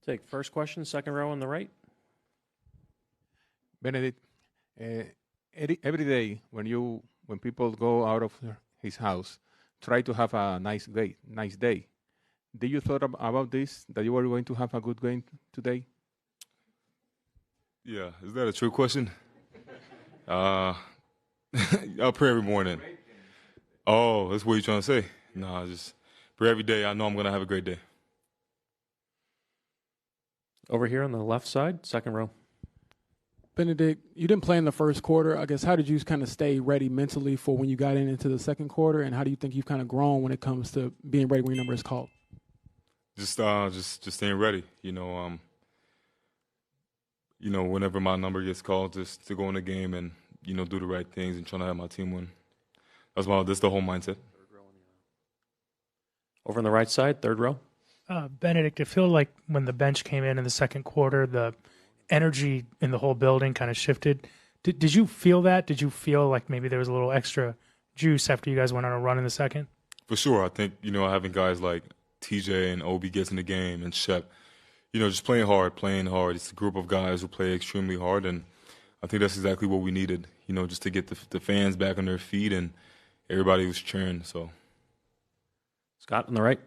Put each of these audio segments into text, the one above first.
Take first question, second row on the right. Bennedict, every day when people go out of his house, try to have a nice day. Did you thought about this, that you were going to have a good game today? Yeah, is that a true question? I'll pray every morning. Oh, that's what you're trying to say? No, I just pray every day. I know I'm going to have a great day. Over here on the left side, second row. Bennedict, you didn't play in the first quarter. I guess, how did you kind of stay ready mentally for when you got into the second quarter, and how do you think you've kind of grown when it comes to being ready when your number is called? Just staying ready. Whenever my number gets called, just to go in the game and do the right things and trying to have my team win. That's the whole mindset. Over on the right side, third row. Bennedict, it felt like when the bench came in the second quarter, the energy in the whole building kind of shifted. Did you feel that? Did you feel like maybe there was a little extra juice after you guys went on a run in the second? For sure. I think, having guys like TJ and Obi gets in the game and Shep, just playing hard. It's a group of guys who play extremely hard, and I think that's exactly what we needed, just to get the fans back on their feet, and everybody was cheering. So, Scott on the right.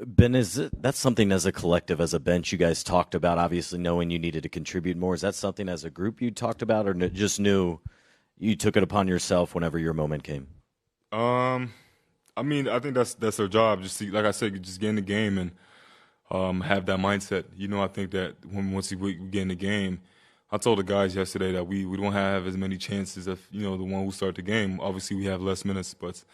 Ben, that's something as a collective, as a bench, you guys talked about, obviously knowing you needed to contribute more. Is that something as a group you talked about, or just knew you took it upon yourself whenever your moment came? I think that's our job. Like I said, just get in the game and have that mindset. I think that once we get in the game, I told the guys yesterday that we don't have as many chances of the one who start the game. Obviously, we have less minutes, but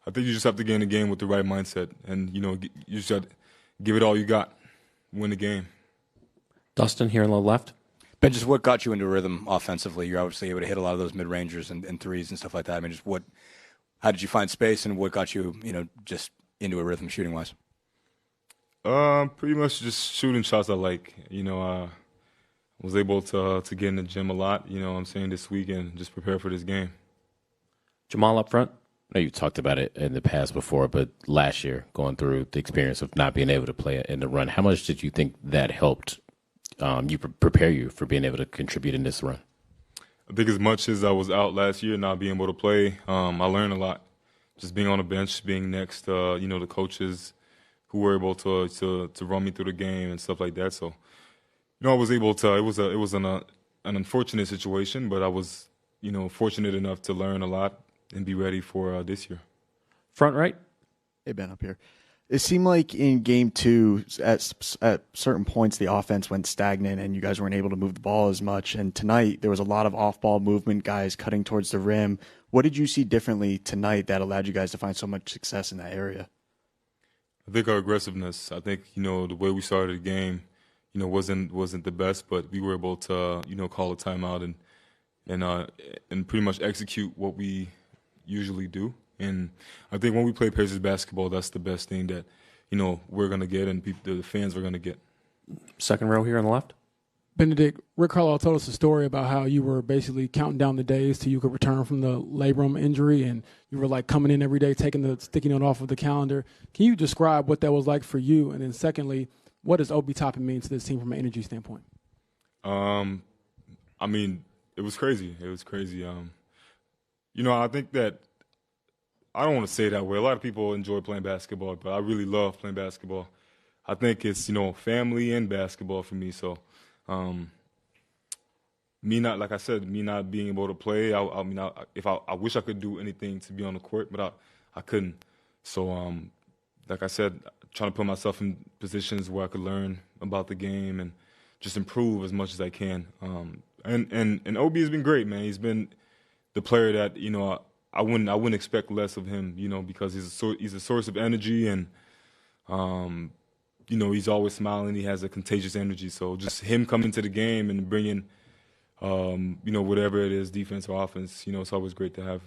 I think you just have to get in the game with the right mindset, and you just have to give it all you got, win the game. Dustin here on the left. Ben, just what got you into rhythm offensively? You're obviously able to hit a lot of those mid-rangers and threes and stuff like that. I mean, how did you find space, and what got you, just into a rhythm shooting-wise? Pretty much just shooting shots I like. I was able to get in the gym a lot, this week, and just prepare for this game. Jamal up front. I know you talked about it in the past before, but last year, going through the experience of not being able to play in the run, how much did you think that helped you prepare you for being able to contribute in this run? I think as much as I was out last year, not being able to play, I learned a lot. Just being on the bench, being next to the coaches who were able to run me through the game and stuff like that. So, I was able to. It was an unfortunate situation, but I was fortunate enough to learn a lot and be ready for this year. Front right. Hey, Ben, up here. It seemed like in game two, at certain points, the offense went stagnant and you guys weren't able to move the ball as much. And tonight, there was a lot of off-ball movement, guys cutting towards the rim. What did you see differently tonight that allowed you guys to find so much success in that area? I think our aggressiveness. I think, the way we started the game, wasn't the best, but we were able to, call a timeout and pretty much execute what we usually do. And I think when we play Pacers basketball, that's the best thing that, we're going to get and the fans are going to get. Second row here on the left. Bennedict, Rick Carlisle told us a story about how you were basically counting down the days till you could return from the labrum injury, and you were like coming in every day, taking the sticky note off of the calendar. Can you describe what that was like for you? And then secondly, what does Obi Toppin mean to this team from an energy standpoint? It was crazy. It was crazy. I think that I don't want to say it that way. A lot of people enjoy playing basketball, but I really love playing basketball. I think it's, family and basketball for me. So, me not being able to play, I wish I could do anything to be on the court, but I couldn't. So, like I said, trying to put myself in positions where I could learn about the game and just improve as much as I can. And Obi has been great, man. He's been the player that, I wouldn't expect less of him, because he's a source of energy and, he's always smiling. He has a contagious energy. So just him coming to the game and bringing, whatever it is, defense or offense, it's always great to have.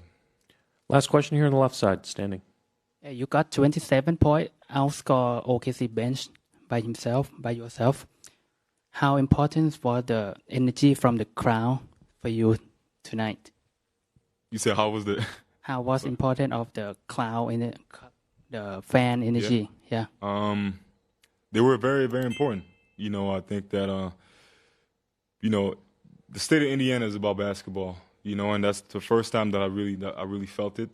Last question here on the left side, standing. You got 27 points, outscore OKC bench by yourself. How important for the energy from the crowd for you tonight? You said how was important of the crowd in the fan energy? Yeah. they were very, very important. You know, I think that, you know, the state of Indiana is about basketball, you know, and that's the first time that I really felt it.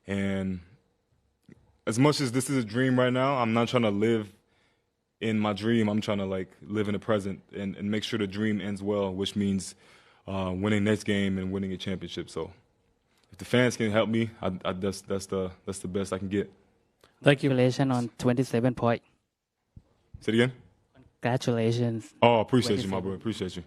And as much as this is a dream right now, I'm not trying to live in my dream. I'm trying to, like, live in the present and make sure the dream ends well, which means winning next game and winning a championship. So if the fans can help me, that's the best I can get. Thank you. Congratulations on 27 points. Say it again? Congratulations. Oh, appreciate you, my boy. Appreciate you.